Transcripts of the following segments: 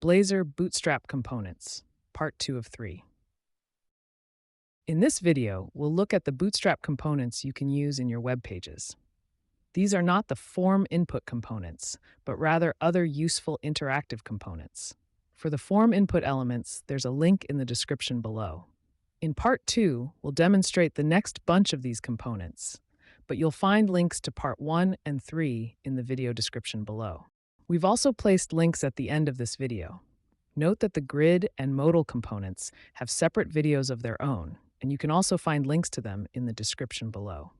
Blazor Bootstrap Components, Part 2 of 3. In this video, we'll look at the Bootstrap components you can use in your web pages. These are not the form input components, but rather other useful interactive components. For the form input elements, there's a link in the description below. In Part 2, we'll demonstrate the next bunch of these components, but you'll find links to Part 1 and 3 in the video description below. We've also placed links at the end of this video. Note that the grid and modal components have separate videos of their own, and you can also find links to them in the description below.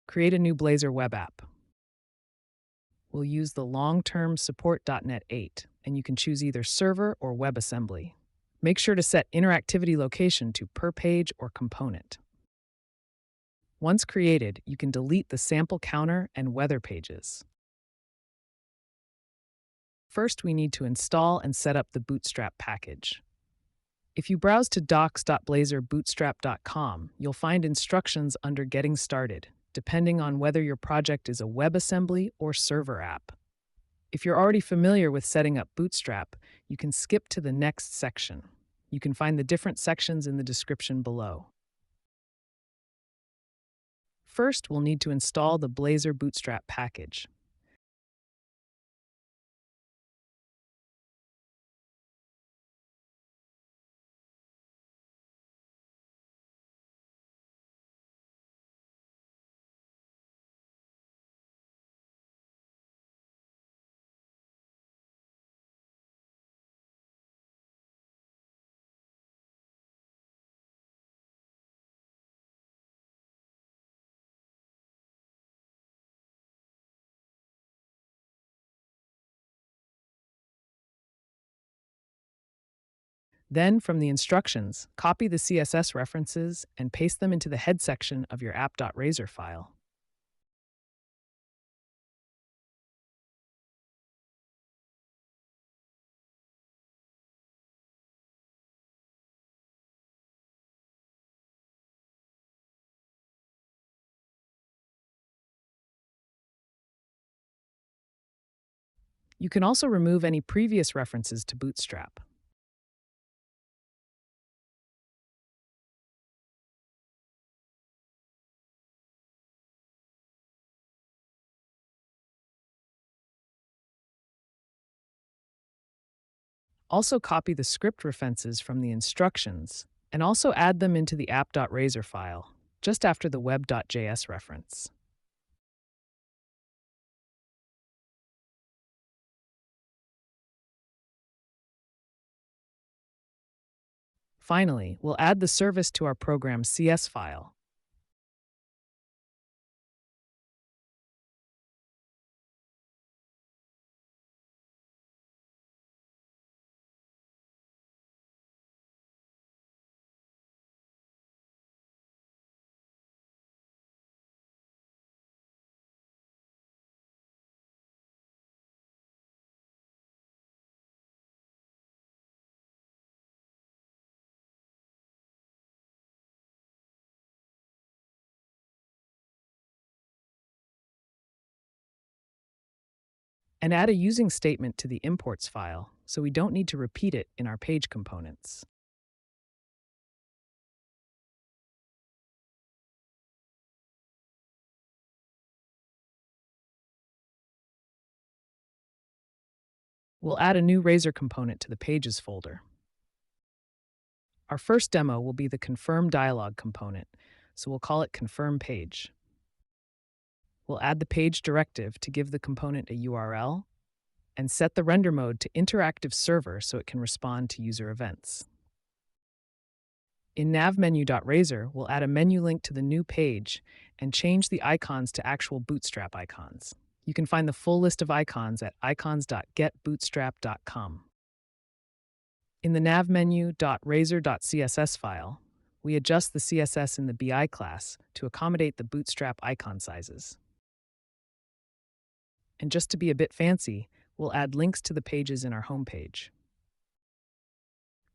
Create a new Blazor web app. We'll use the long-term support.NET 8, and you can choose either server or WebAssembly. Make sure to set interactivity location to per page or component. Once created, you can delete the sample counter and weather pages. First, we need to install and set up the Bootstrap package. If you browse to docs.blazorbootstrap.com, you'll find instructions under Getting Started, depending on whether your project is a WebAssembly or server app. If you're already familiar with setting up Bootstrap, you can skip to the next section. You can find the different sections in the description below. First, we'll need to install the Blazor Bootstrap package. Then, from the instructions, copy the CSS references and paste them into the head section of your app.razor file. You can also remove any previous references to Bootstrap. Also copy the script references from the instructions, and also add them into the app.razor file, just after the web.js reference. Finally, we'll add the service to our program's CS file. And add a using statement to the imports file, so we don't need to repeat it in our page components. We'll add a new Razor component to the Pages folder. Our first demo will be the Confirm Dialog component, so we'll call it Confirm Page. We'll add the page directive to give the component a URL, and set the render mode to Interactive Server so it can respond to user events. In navmenu.razor, we'll add a menu link to the new page and change the icons to actual Bootstrap icons. You can find the full list of icons at icons.getbootstrap.com. In the navmenu.razor.css file, we adjust the CSS in the BI class to accommodate the Bootstrap icon sizes. And just to be a bit fancy, we'll add links to the pages in our homepage.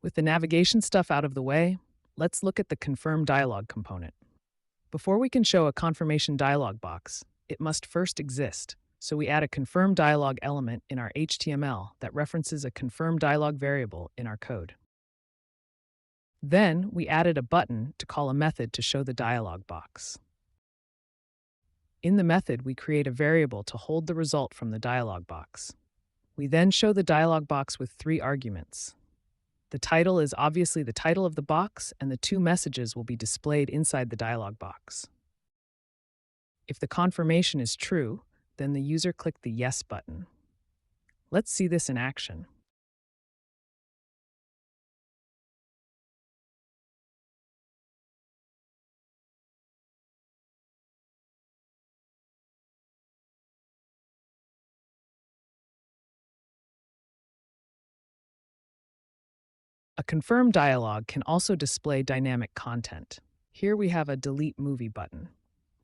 With the navigation stuff out of the way, let's look at the Confirm Dialog component. Before we can show a confirmation dialog box, it must first exist. So we add a confirm dialog element in our HTML that references a confirm dialog variable in our code. Then we added a button to call a method to show the dialog box. In the method, we create a variable to hold the result from the dialog box. We then show the dialog box with 3 arguments. The title is obviously the title of the box, and the 2 messages will be displayed inside the dialog box. If the confirmation is true, then the user clicked the Yes button. Let's see this in action. A confirm dialog can also display dynamic content. Here we have a Delete Movie button.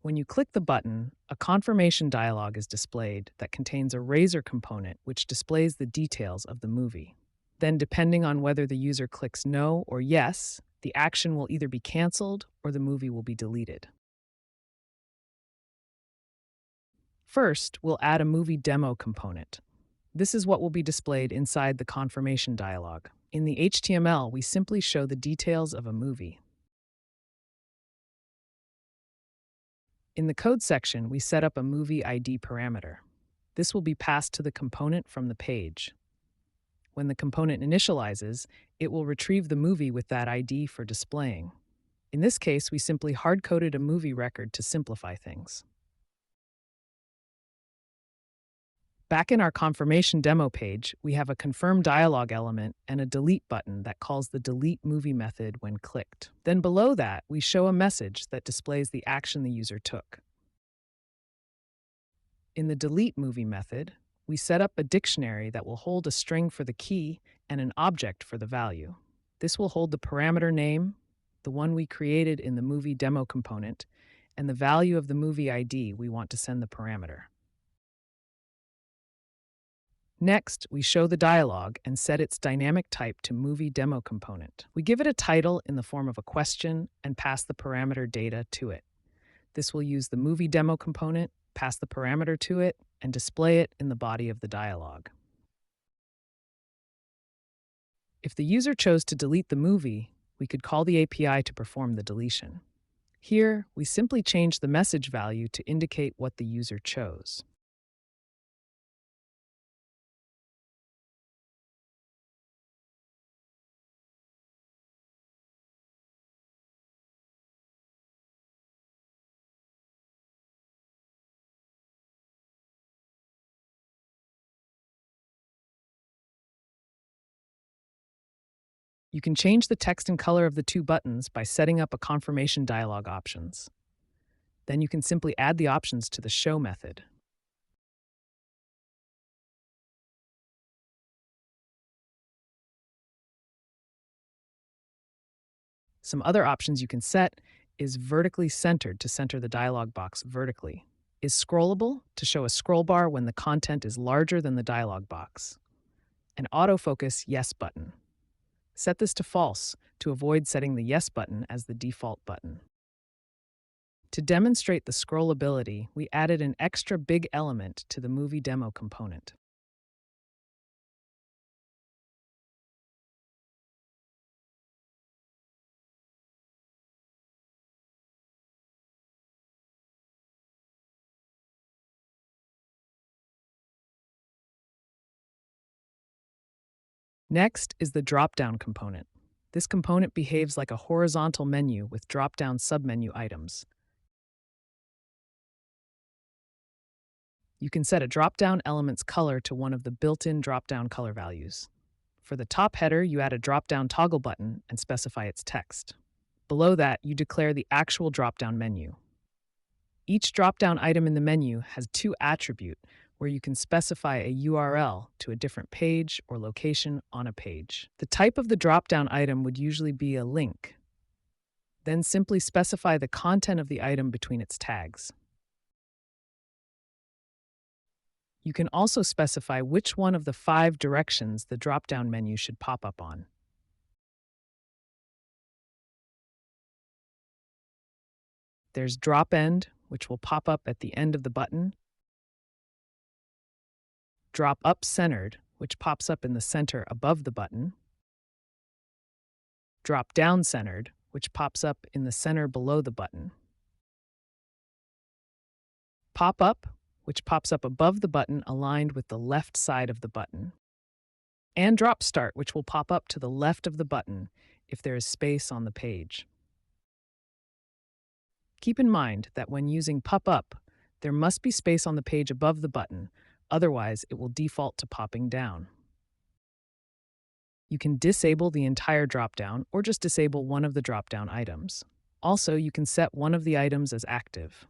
When you click the button, a confirmation dialog is displayed that contains a razor component which displays the details of the movie. Then, depending on whether the user clicks No or Yes, the action will either be canceled or the movie will be deleted. First, we'll add a movie demo component. This is what will be displayed inside the confirmation dialog. In the HTML, we simply show the details of a movie. In the code section, we set up a movie ID parameter. This will be passed to the component from the page. When the component initializes, it will retrieve the movie with that ID for displaying. In this case, we simply hard-coded a movie record to simplify things. Back in our confirmation demo page, we have a confirm dialog element and a delete button that calls the delete movie method when clicked. Then below that, we show a message that displays the action the user took. In the delete movie method, we set up a dictionary that will hold a string for the key and an object for the value. This will hold the parameter name, the one we created in the movie demo component, and the value of the movie ID we want to send the parameter. Next, we show the dialog and set its dynamic type to movie demo component. We give it a title in the form of a question and pass the parameter data to it. This will use the movie demo component, pass the parameter to it, and display it in the body of the dialog. If the user chose to delete the movie, we could call the API to perform the deletion. Here, we simply change the message value to indicate what the user chose. You can change the text and color of the 2 buttons by setting up a confirmation dialog options. Then you can simply add the options to the show method. Some other options you can set is vertically centered to center the dialog box vertically, is scrollable to show a scroll bar when the content is larger than the dialog box, an autofocus yes button. Set this to false to avoid setting the yes button as the default button. To demonstrate the scrollability, we added an extra big element to the movie demo component. Next is the Dropdown component. This component behaves like a horizontal menu with drop-down submenu items. You can set a drop-down element's color to one of the built-in drop-down color values. For the top header, you add a drop-down toggle button and specify its text. Below that, you declare the actual drop-down menu. Each drop-down item in the menu has 2 attributes where you can specify a URL to a different page or location on a page. The type of the drop-down item would usually be a link. Then simply specify the content of the item between its tags. You can also specify which one of the 5 directions the drop-down menu should pop up on. There's drop end, which will pop up at the end of the button. Drop up centered, which pops up in the center above the button. Drop down centered, which pops up in the center below the button. Pop up, which pops up above the button aligned with the left side of the button. And drop start, which will pop up to the left of the button if there is space on the page. Keep in mind that when using pop up, there must be space on the page above the button, otherwise it will default to popping down. You can disable the entire dropdown or just disable one of the dropdown items. Also, you can set one of the items as active.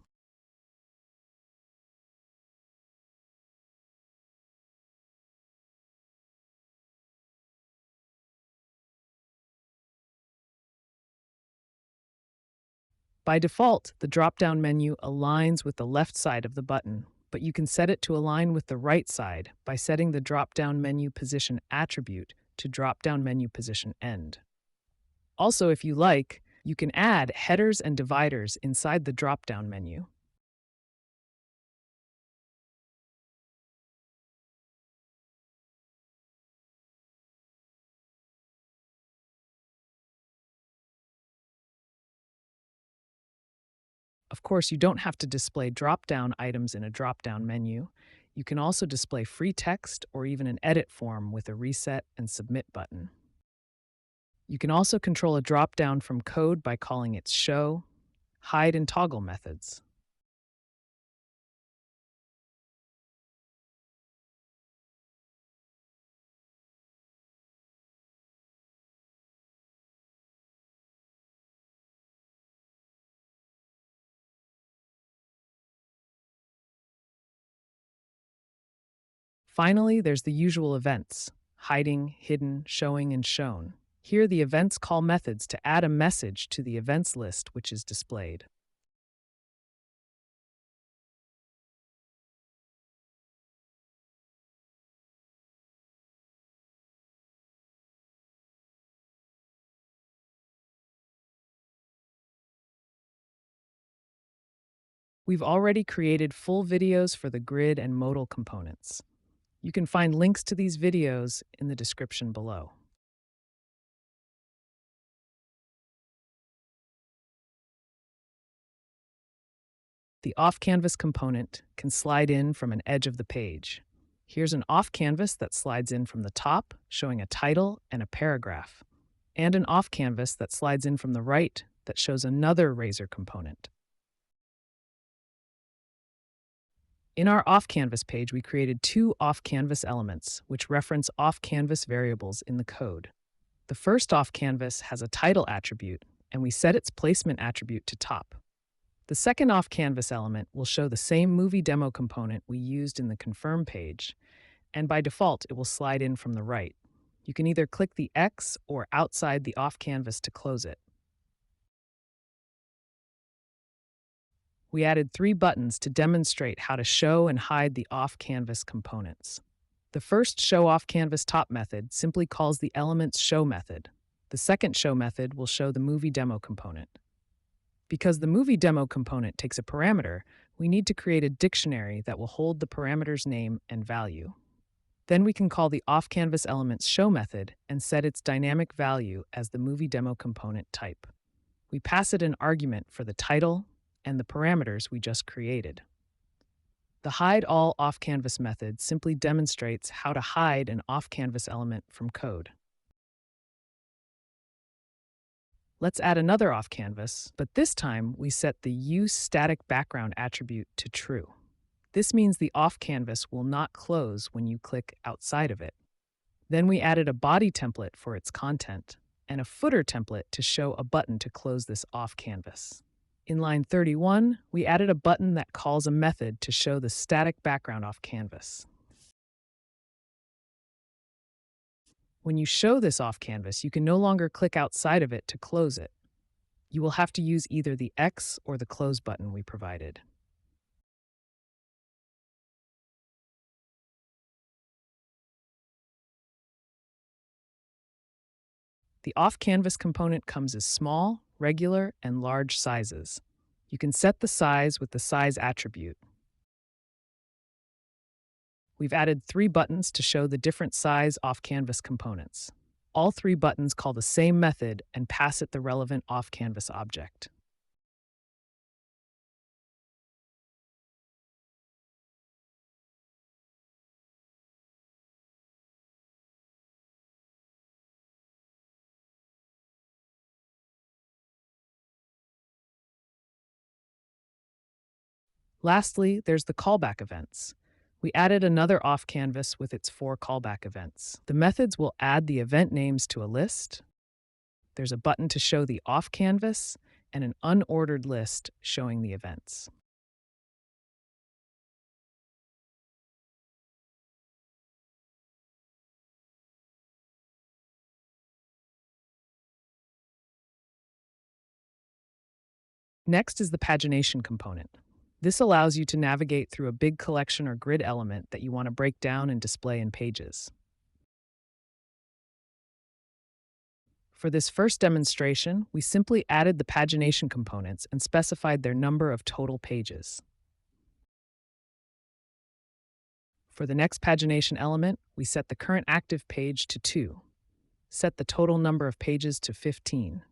By default, the drop-down menu aligns with the left side of the button, but you can set it to align with the right side by setting the drop-down menu position attribute to drop-down menu position end. Also, if you like, you can add headers and dividers inside the drop-down menu. Of course, you don't have to display drop-down items in a drop-down menu. You can also display free text or even an edit form with a reset and submit button. You can also control a drop-down from code by calling its show, hide, and toggle methods. Finally, there's the usual events: hiding, hidden, showing, and shown. Here, the events call methods to add a message to the events list which is displayed. We've already created full videos for the grid and modal components. You can find links to these videos in the description below. The off-canvas component can slide in from an edge of the page. Here's an off-canvas that slides in from the top, showing a title and a paragraph, and an off-canvas that slides in from the right that shows another razor component. In our off-canvas page, we created two off-canvas elements, which reference off-canvas variables in the code. The first off-canvas has a title attribute, and we set its placement attribute to top. The second off-canvas element will show the same movie demo component we used in the confirm page, and by default, it will slide in from the right. You can either click the X or outside the off-canvas to close it. We added 3 buttons to demonstrate how to show and hide the off-canvas components. The first show off-canvas top method simply calls the element's show method. The second show method will show the movie demo component. Because the movie demo component takes a parameter, we need to create a dictionary that will hold the parameter's name and value. Then we can call the off-canvas element's show method and set its dynamic value as the movie demo component type. We pass it an argument for the title and the parameters we just created. The hide all off-canvas method simply demonstrates how to hide an off-canvas element from code. Let's add another off-canvas, but this time we set the use static background attribute to true. This means the off-canvas will not close when you click outside of it. Then we added a body template for its content and a footer template to show a button to close this off-canvas. In line 31, we added a button that calls a method to show the static background off canvas. When you show this off canvas, you can no longer click outside of it to close it. You will have to use either the X or the close button we provided. The off-canvas component comes as small, regular, and large sizes. You can set the size with the size attribute. We've added 3 buttons to show the different size off-canvas components. All 3 buttons call the same method and pass it the relevant off-canvas object. Lastly, there's the callback events. We added another off-canvas with its 4 callback events. The methods will add the event names to a list. There's a button to show the off-canvas and an unordered list showing the events. Next is the pagination component. This allows you to navigate through a big collection or grid element that you want to break down and display in pages. For this first demonstration, we simply added the pagination components and specified their number of total pages. For the next pagination element, we set the current active page to 2, set the total number of pages to 15,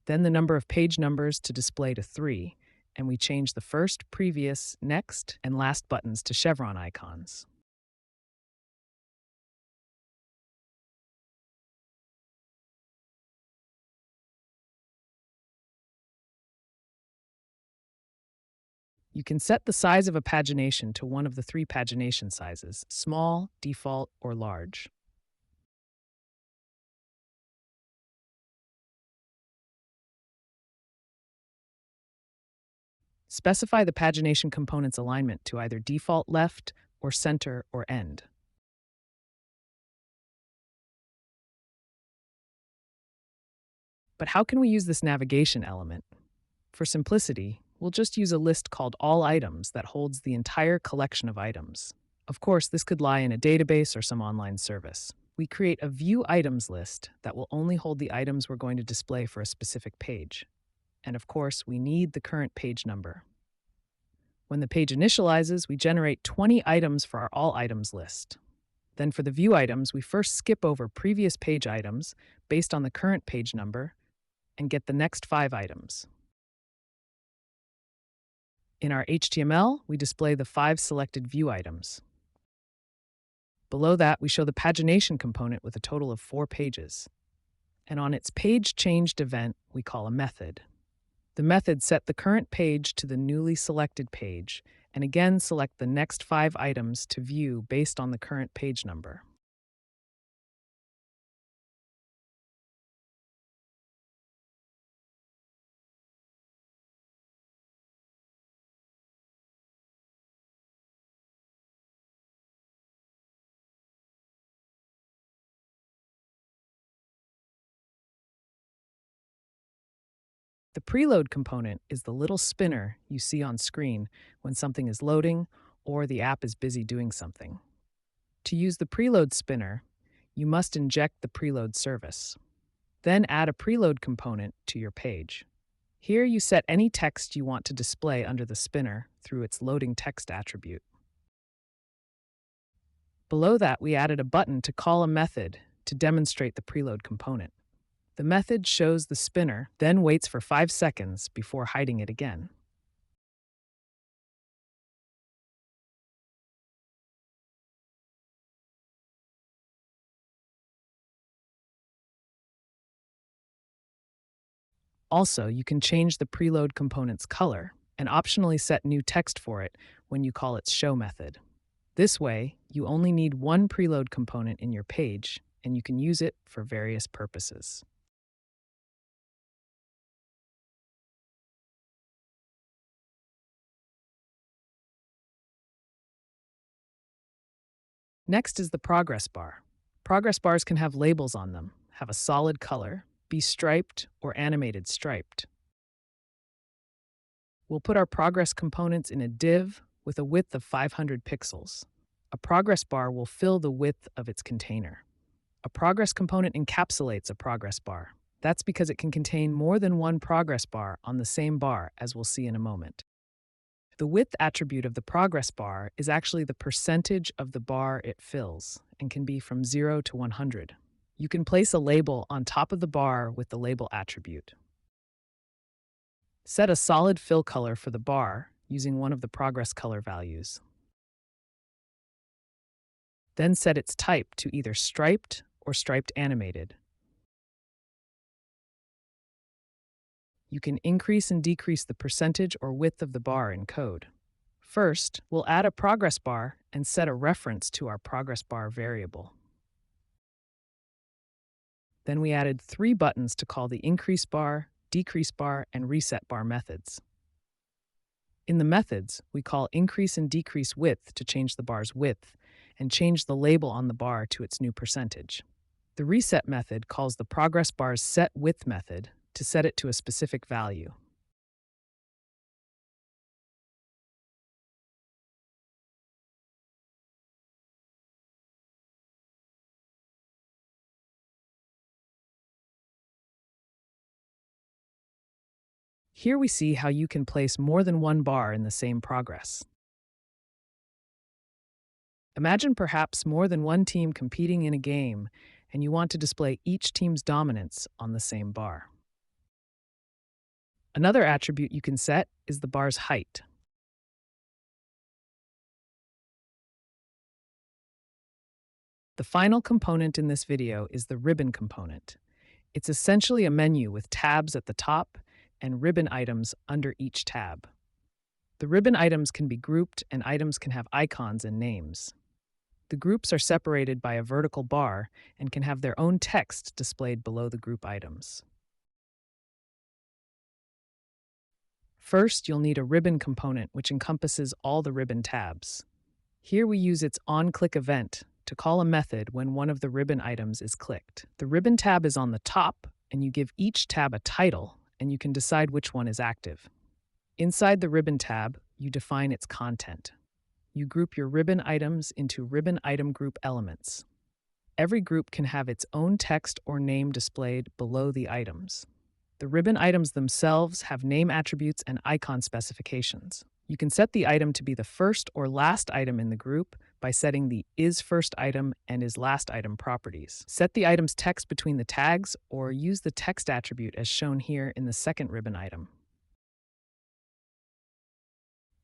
then the number of page numbers to display to 3, and we change the first, previous, next, and last buttons to chevron icons. You can set the size of a pagination to one of the 3 pagination sizes: small, default, or large. Specify the pagination component's alignment to either default left or center or end. But how can we use this navigation element? For simplicity, we'll just use a list called All Items that holds the entire collection of items. Of course, this could lie in a database or some online service. We create a View Items list that will only hold the items we're going to display for a specific page. And of course, we need the current page number. When the page initializes, we generate 20 items for our All Items list. Then for the View Items, we first skip over previous page items based on the current page number and get the next 5 items. In our HTML, we display the 5 selected view items. Below that, we show the pagination component with a total of 4 pages. And on its page changed event, we call a method. The method set the current page to the newly selected page, and again select the next 5 items to view based on the current page number. The preload component is the little spinner you see on screen when something is loading or the app is busy doing something. To use the preload spinner, you must inject the preload service. Then add a preload component to your page. Here you set any text you want to display under the spinner through its loading text attribute. Below that, we added a button to call a method to demonstrate the preload component. The method shows the spinner, then waits for 5 seconds before hiding it again. Also, you can change the preload component's color and optionally set new text for it when you call its show method. This way, you only need one preload component in your page, and you can use it for various purposes. Next is the progress bar. Progress bars can have labels on them, have a solid color, be striped or animated striped. We'll put our progress components in a div with a width of 500 pixels. A progress bar will fill the width of its container. A progress component encapsulates a progress bar. That's because it can contain more than one progress bar on the same bar, as we'll see in a moment. The width attribute of the progress bar is actually the percentage of the bar it fills and can be from 0 to 100. You can place a label on top of the bar with the label attribute. Set a solid fill color for the bar using one of the progress color values. Then set its type to either striped or striped animated. You can increase and decrease the percentage or width of the bar in code. First, we'll add a progress bar and set a reference to our progress bar variable. Then we added 3 buttons to call the increase bar, decrease bar, and reset bar methods. In the methods, we call increase and decrease width to change the bar's width, and change the label on the bar to its new percentage. The reset method calls the progress bar's set width method to set it to a specific value. Here we see how you can place more than one bar in the same progress. Imagine perhaps more than one team competing in a game, and you want to display each team's dominance on the same bar. Another attribute you can set is the bar's height. The final component in this video is the ribbon component. It's essentially a menu with tabs at the top and ribbon items under each tab. The ribbon items can be grouped, and items can have icons and names. The groups are separated by a vertical bar and can have their own text displayed below the group items. First, you'll need a ribbon component which encompasses all the ribbon tabs. Here we use its onClick event to call a method when one of the ribbon items is clicked. The ribbon tab is on the top, and you give each tab a title, and you can decide which one is active. Inside the ribbon tab, you define its content. You group your ribbon items into ribbon item group elements. Every group can have its own text or name displayed below the items. The ribbon items themselves have name attributes and icon specifications. You can set the item to be the first or last item in the group by setting the isFirstItem and isLastItem properties. Set the item's text between the tags or use the text attribute as shown here in the second ribbon item.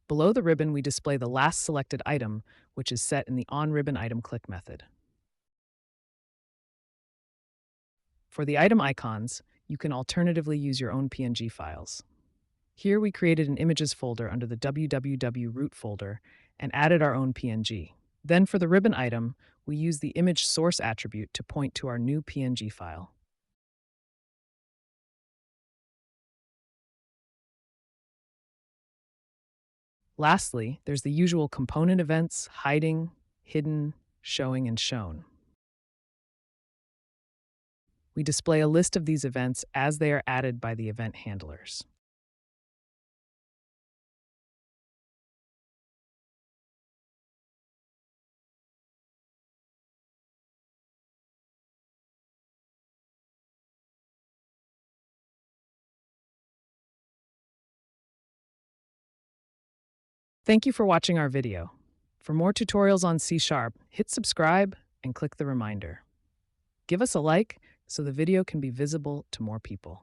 Below the ribbon, we display the last selected item, which is set in the onRibbonItemClick method. For the item icons, you can alternatively use your own PNG files. Here we created an images folder under the www root folder and added our own PNG. Then for the ribbon item, we use the image source attribute to point to our new PNG file. Lastly, there's the usual component events: hiding, hidden, showing, and shown. We display a list of these events as they are added by the event handlers. Thank you for watching our video. For more tutorials on C#, hit subscribe and click the reminder. Give us a like so the video can be visible to more people.